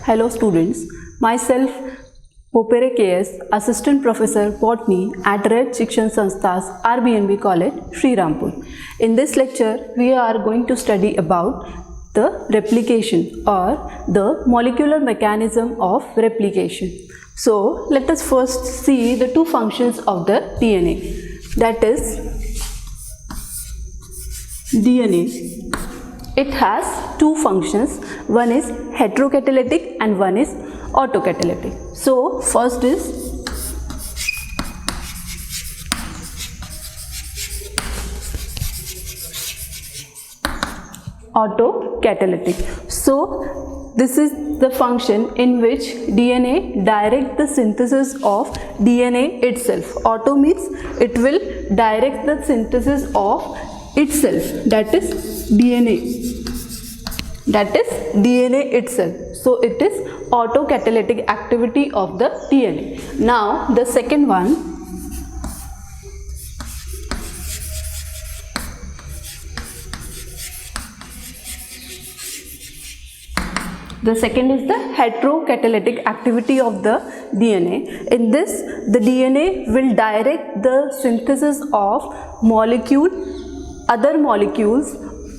Hello students, myself Popere KS, Assistant Professor Botany at Red Shikshan Sanstha's RBNB College, Sri Rampur. In this lecture, we are going to study about the replication or the molecular mechanism of replication. So, let us first see the two functions of the DNA. That is, DNA. It has two functions. One is heterocatalytic and one is autocatalytic. So, first is autocatalytic. So, this is the function in which DNA directs the synthesis of DNA itself. Auto means it will direct the synthesis of itself, that is DNA. That is DNA itself. So, it is autocatalytic activity of the DNA. Now, the second one, the second is the heterocatalytic activity of the DNA. In this, the DNA will direct the synthesis of other molecules,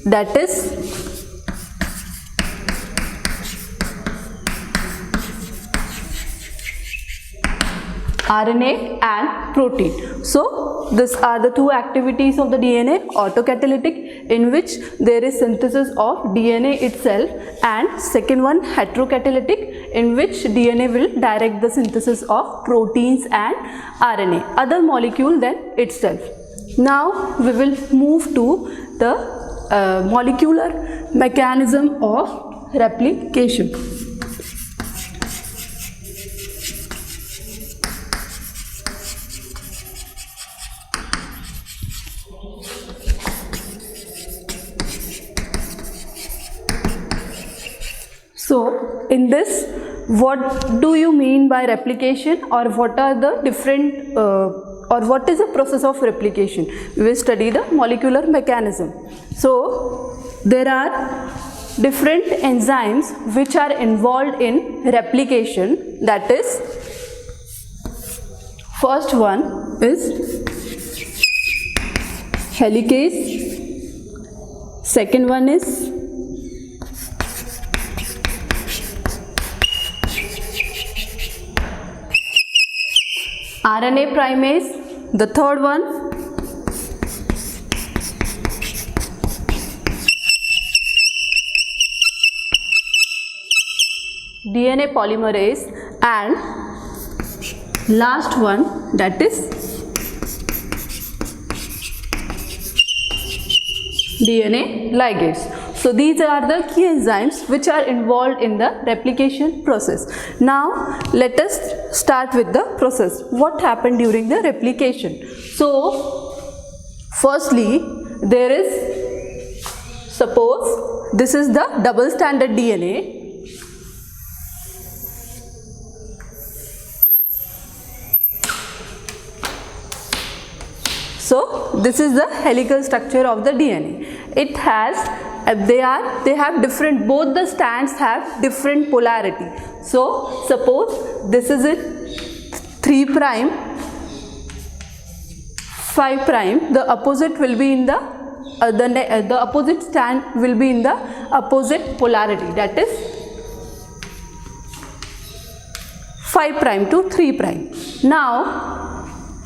that is RNA and protein. So, these are the two activities of the DNA, autocatalytic, in which there is synthesis of DNA itself, and second one, heterocatalytic, in which DNA will direct the synthesis of proteins and RNA, other molecule than itself. Now, we will move to the molecular mechanism of replication. So, in this, what do you mean by replication, or what are the different or what is the process of replication? We will study the molecular mechanism. So, there are different enzymes which are involved in replication. That is, first one is helicase, second one is RNA primase, the third one DNA polymerase, and last one, that is DNA ligase. So, these are the key enzymes which are involved in the replication process. Now, let us start with the process. What happened during the replication? So, firstly, there is, suppose this is the double stranded DNA. So, this is the helical structure of the DNA. It has, they have different, both the strands have different polarity. So, suppose this is it 3 prime, 5 prime, the opposite will be in the opposite strand will be in the opposite polarity, that is 5 prime to 3 prime. Now,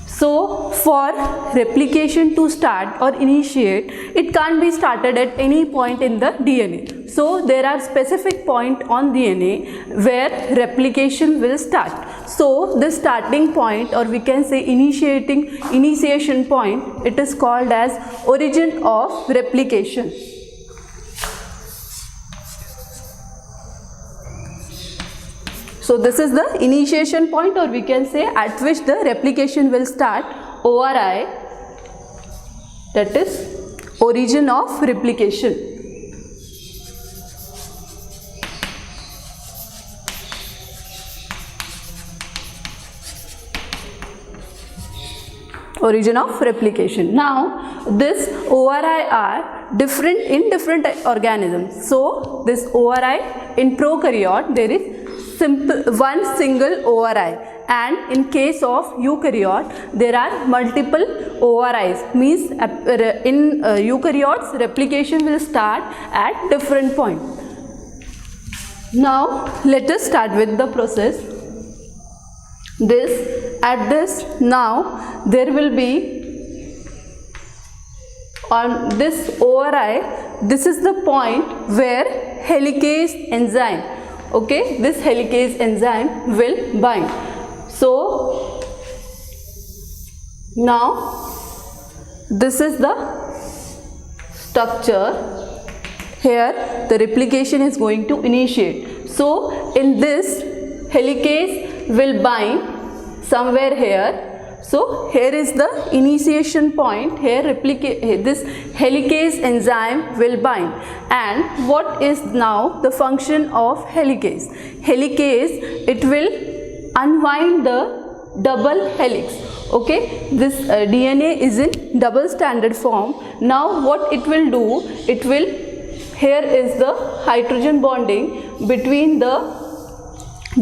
so, for replication to start or initiate, it can't be started at any point in the DNA. So, there are specific points on DNA where replication will start. So, the starting point, or we can say initiation point, it is called as origin of replication. So, this is the initiation point, or we can say at which the replication will start, ORI, that is origin of replication. Origin of replication. Now, this ORI are different in different organisms. So, this ORI in prokaryote, there is one single ORI, and in case of eukaryote there are multiple ORIs, means in eukaryotes replication will start at different point. Now let us start with the process. Now there will be on this ORI, this is the point where helicase enzyme, okay, this helicase enzyme will bind. So now this is the structure. Here the replication is going to initiate. So in this helicase will bind somewhere here. So here is the initiation point. Here this helicase enzyme will bind. And what is now the function of helicase? Helicase, it will unwind the double helix. Okay, this DNA is in double stranded form. Now what it will do, it will, here is the hydrogen bonding between the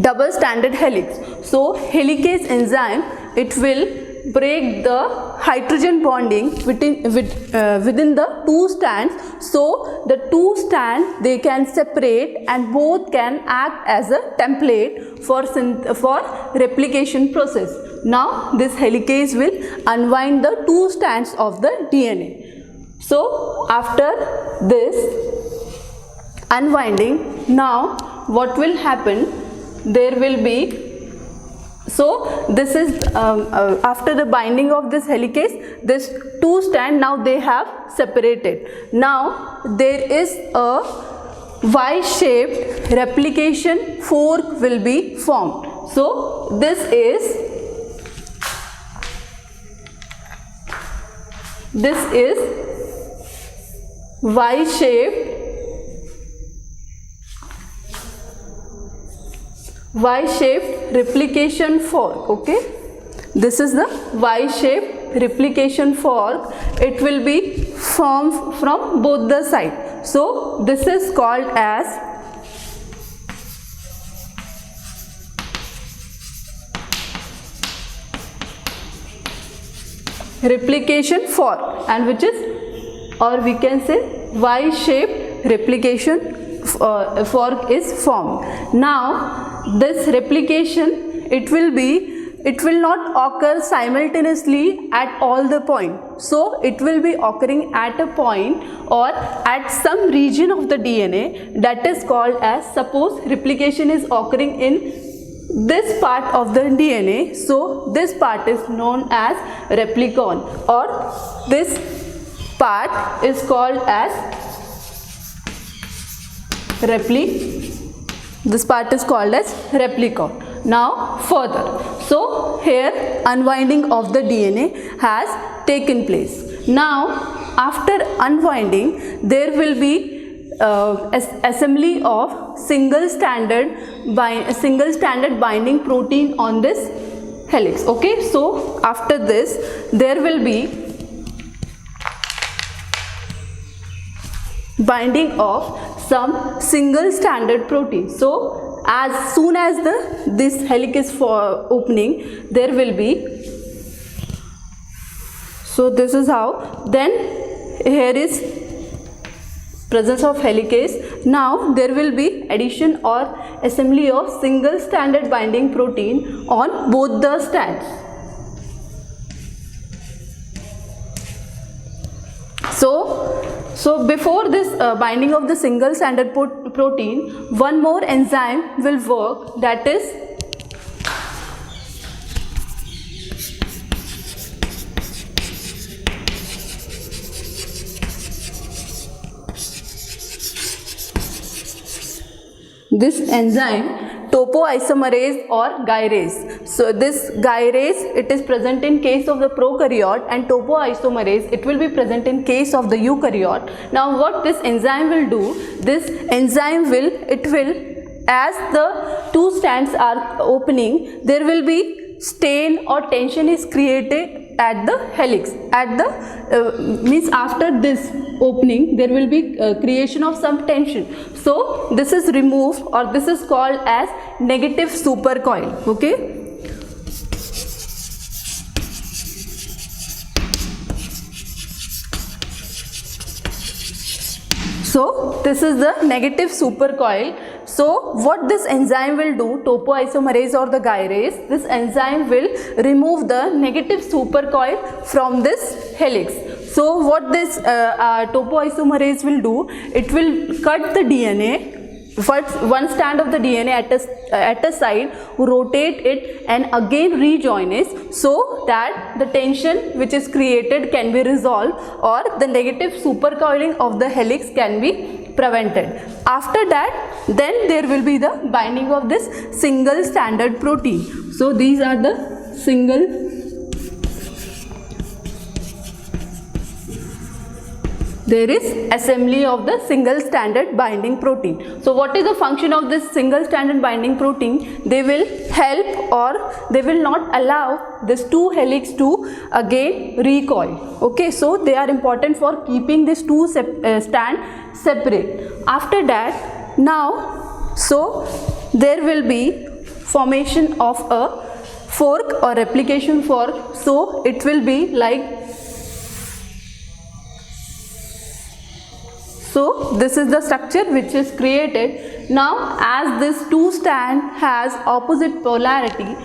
double stranded helix. So helicase enzyme, it will break the hydrogen bonding within the two strands. So the two strands, they can separate and both can act as a template for replication process. Now this helicase will unwind the two strands of the DNA. So after this unwinding, now what will happen? There will be, so this is after the binding of this helicase, this two strand, now they have separated. Now there is a Y-shaped replication fork will be formed. So this is Y-shaped replication fork. Okay, this is the Y-shaped replication fork. It will be formed from both the sides. So this is called as replication fork, and which is, or we can say, Y-shaped replication fork is formed. Now this replication, it will not occur simultaneously at all the points. So it will be occurring at a point or at some region of the DNA, that is called as, suppose replication is occurring in this part of the DNA, so this part is known as replicon, or this part is called as this part is called as replicon. Now further, so here unwinding of the DNA has taken place. Now after unwinding, there will be assembly of single stranded binding protein on this helix. Okay, so after this there will be binding of some single stranded protein. So as soon as this helix is for opening, there will be, so this is how, then here is presence of helicase. Now there will be addition or assembly of single stranded binding protein on both the strands. So before this binding of the single stranded protein, one more enzyme will work, that is this enzyme topoisomerase or gyrase. So this gyrase, it is present in case of the prokaryote, and topoisomerase, it will be present in case of the eukaryote. Now what this enzyme will do, this enzyme will, as the two strands are opening, there will be strain or tension is created at the helix, at the means after this opening there will be creation of some tension. So this is removed, or this is called as negative supercoil. Okay. So this is the negative supercoil. So what this enzyme will do, topoisomerase or the gyrase, this enzyme will remove the negative supercoil from this helix. So what this topoisomerase will do, it will cut the DNA, first one strand of the DNA at a side, rotate it and again rejoin it, so that the tension which is created can be resolved or the negative supercoiling of the helix can be prevented. After that, then there will be the binding of this single stranded protein. So these are the single there is assembly of the single stranded binding protein. So what is the function of this single stranded binding protein? They will help or they will not allow this two helix to again recoil. Okay, so they are important for keeping these two strand separate. After that, now, so there will be formation of a fork or replication fork. So it will be like, so this is the structure which is created. Now as this two strand has opposite polarity,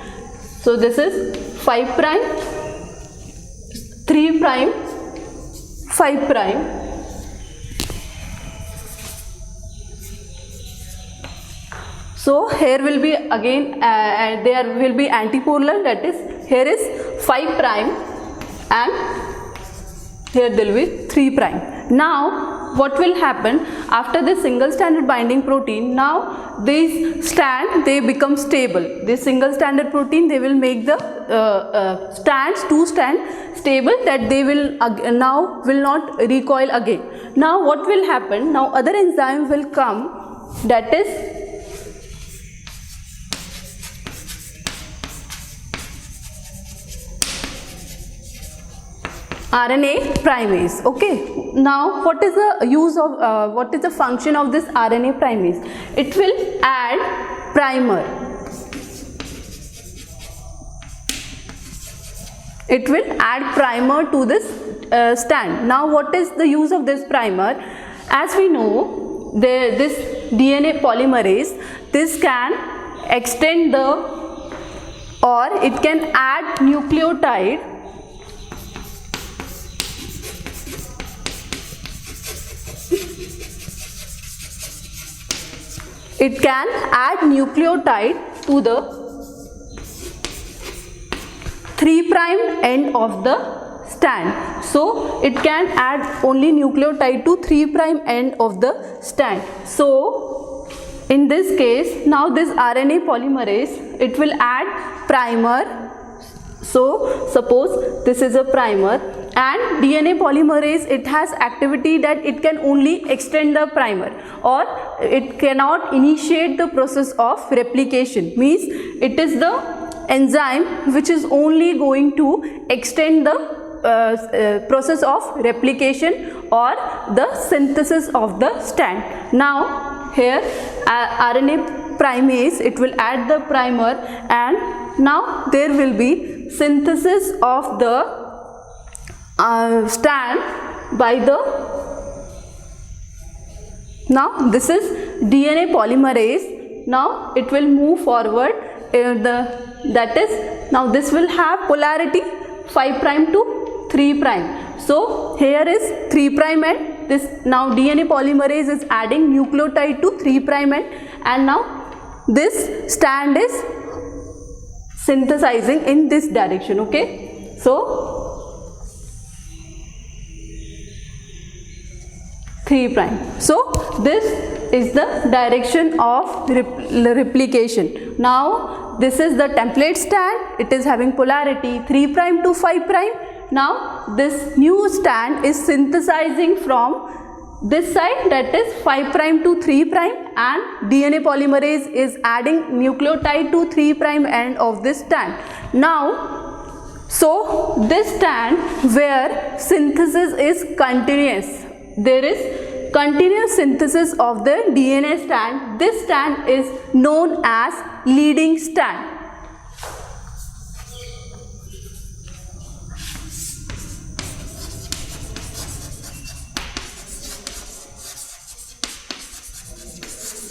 so this is 5 prime, 3 prime, 5 prime. So here will be again there will be antipolar, that is here is 5 prime and here there will be 3 prime. Now what will happen after this single stranded binding protein? Now these strand, they become stable. This single stranded protein, they will make the strands, two strand stable, that they will now will not recoil again. Now what will happen? Now other enzyme will come, that is RNA primase. Okay, now what is the use of what is the function of this RNA primase? It will add primer. It will add primer to this strand. Now what is the use of this primer? As we know, this DNA polymerase, this can extend the, or it can add nucleotide it can add nucleotide to the 3 prime end of the strand. So it can add only nucleotide to 3 prime end of the strand. So in this case, now this RNA polymerase, it will add primer. So suppose this is a primer, and DNA polymerase, it has activity that it can only extend the primer, or it cannot initiate the process of replication. Means it is the enzyme which is only going to extend the process of replication or the synthesis of the strand. Now here RNA primase, it will add the primer, and now there will be synthesis of the strand by the, now this is DNA polymerase. Now it will move forward, that is, now this will have polarity 5 prime to 3 prime. So here is 3 prime end, this now DNA polymerase is adding nucleotide to 3 prime end, and now this strand is synthesizing in this direction. Okay, so 3 prime. So this is the direction of replication. Now this is the template strand, it is having polarity 3 prime to 5 prime. Now this new strand is synthesizing from this side, that is 5 prime to 3 prime, and DNA polymerase is adding nucleotide to 3 prime end of this strand. Now, so this strand where synthesis is continuous, there is continuous synthesis of the DNA strand, this strand is known as leading strand.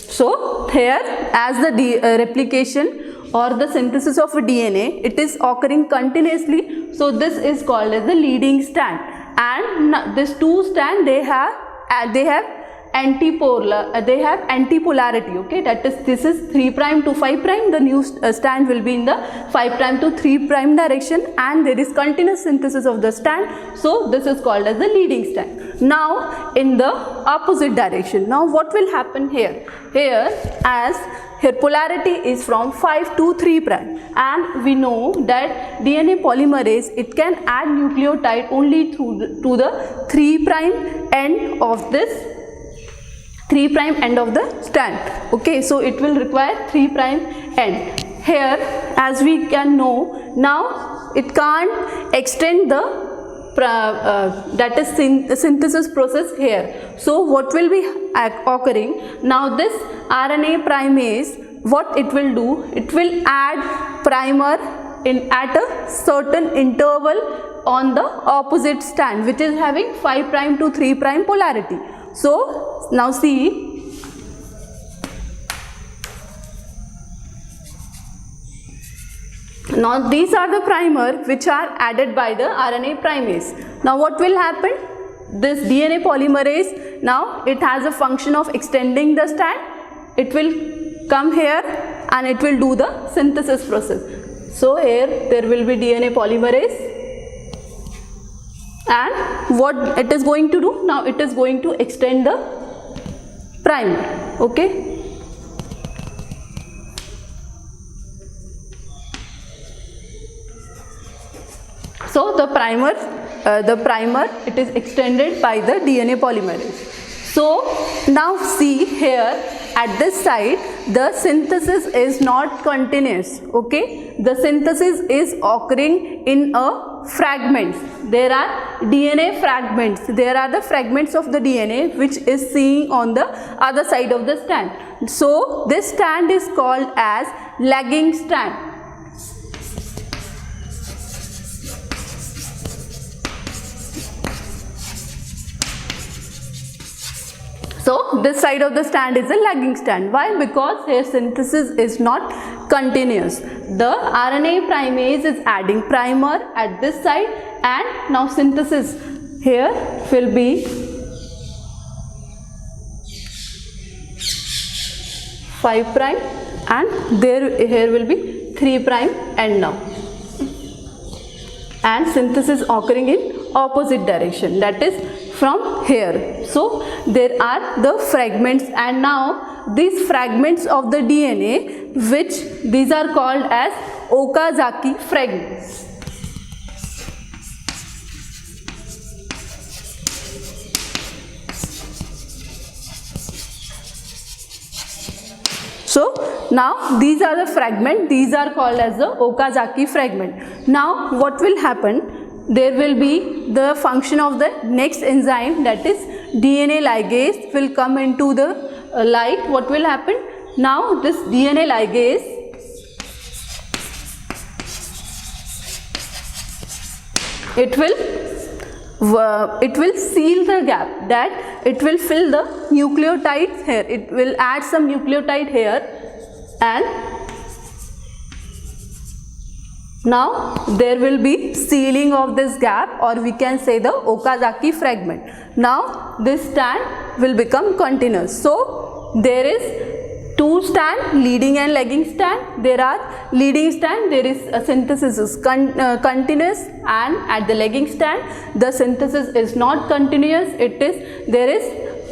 So here, as the replication or the synthesis of a DNA, it is occurring continuously. So this is called as the leading strand. And these two strands, they have antipolarity. Okay, that is, this is 3' to 5'. The new strand will be in the 5' to 3' direction, and there is continuous synthesis of the strand. So this is called as the leading strand. Now in the opposite direction, now what will happen here? Here, as here polarity is from 5 to 3', and we know that DNA polymerase, it can add nucleotide only to the 3' end of this 3' end of the strand. Okay, so it will require 3' end. Here, as we can know, now it can't extend the that is synthesis process here. So what will be occurring? Now this RNA primase, what it will do? It will add primer at a certain interval on the opposite strand, which is having 5' to 3' polarity. So now see, now these are the primer which are added by the RNA primase. Now what will happen? This DNA polymerase, now it has a function of extending the strand. It will come here and it will do the synthesis process. So here there will be DNA polymerase, and what it is going to do? Now it is going to extend the primer. Okay. So the primer, it is extended by the DNA polymerase. So now see here at this side, the synthesis is not continuous. Okay, the synthesis is occurring in a fragments. There are DNA fragments. There are the fragments of the DNA which is seen on the other side of the strand. So this strand is called as lagging strand. So this side of the strand is a lagging strand. Why? Because here synthesis is not continuous. The RNA primase is adding primer at this side, and now synthesis here will be 5' and here will be 3' end now. And synthesis occurring in opposite direction, that is from here. So there are the fragments, and now these fragments of the DNA, which these are called as Okazaki fragments. So now these are the fragments, these are called as the Okazaki fragment. Now what will happen? There will be the function of the next enzyme, that is DNA ligase, will come into the light. What will happen? Now this DNA ligase, it will seal the gap, that it will fill the nucleotides here. It will add some nucleotide here, and now there will be sealing of this gap, or we can say the Okazaki fragment. Now this strand will become continuous. So there is two strand, leading and lagging strand. There are leading strand, there is a synthesis is continuous, and at the lagging strand the synthesis is not continuous. There is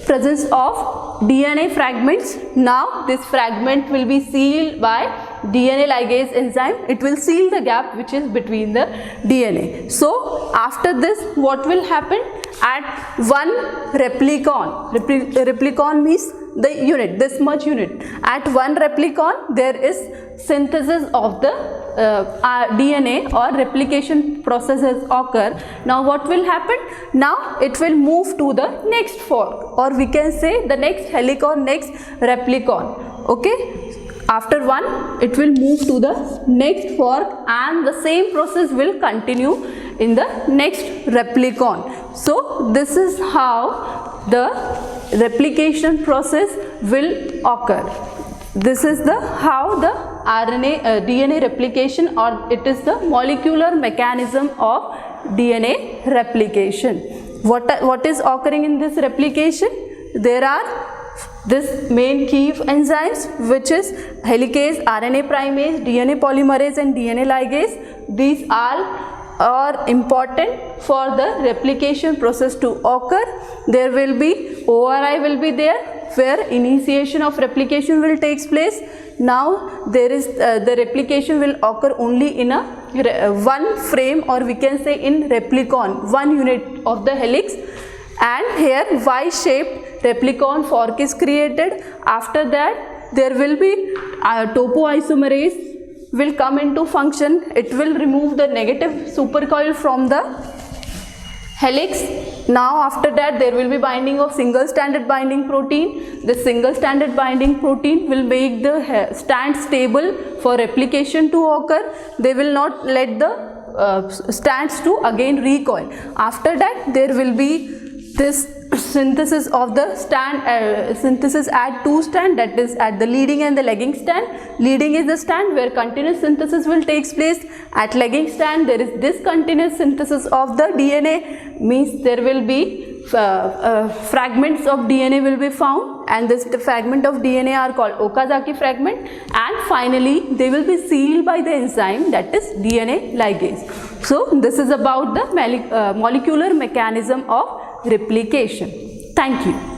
presence of DNA fragments. Now this fragment will be sealed by DNA ligase enzyme. It will seal the gap which is between the DNA. So after this, what will happen? At one replicon means the unit, this much unit. At one replicon there is synthesis of the DNA, or replication processes occur. Now what will happen? Now it will move to the next fork, or we can say the next helic or next replicon. Okay, After one, it will move to the next fork, and the same process will continue in the next replicon. So this is how the replication process will occur. This is the how the DNA replication, or it is the molecular mechanism of DNA replication. What is occurring in this replication? There are this main key enzymes, which is helicase, RNA primase, DNA polymerase and DNA ligase. These all are important for the replication process to occur. There will be ORI will be there, where initiation of replication will takes place. Now there is the replication will occur only in a one frame, or we can say in replicon, one unit of the helix, and here Y-shaped replicon fork is created. After that there will be topoisomerase will come into function. It will remove the negative supercoil from the helix. Now after that there will be binding of single stranded binding protein. This single stranded binding protein will make the strand stable for replication to occur. They will not let the strands to again recoil. After that there will be this synthesis of the synthesis at two strand, that is at the leading and the lagging strand. Leading is the strand where continuous synthesis will take place. At lagging strand there is discontinuous synthesis of the DNA, means there will be fragments of DNA will be found, and this fragment of DNA are called Okazaki fragment, and finally they will be sealed by the enzyme, that is DNA ligase. So this is about the molecular mechanism of replication. Thank you.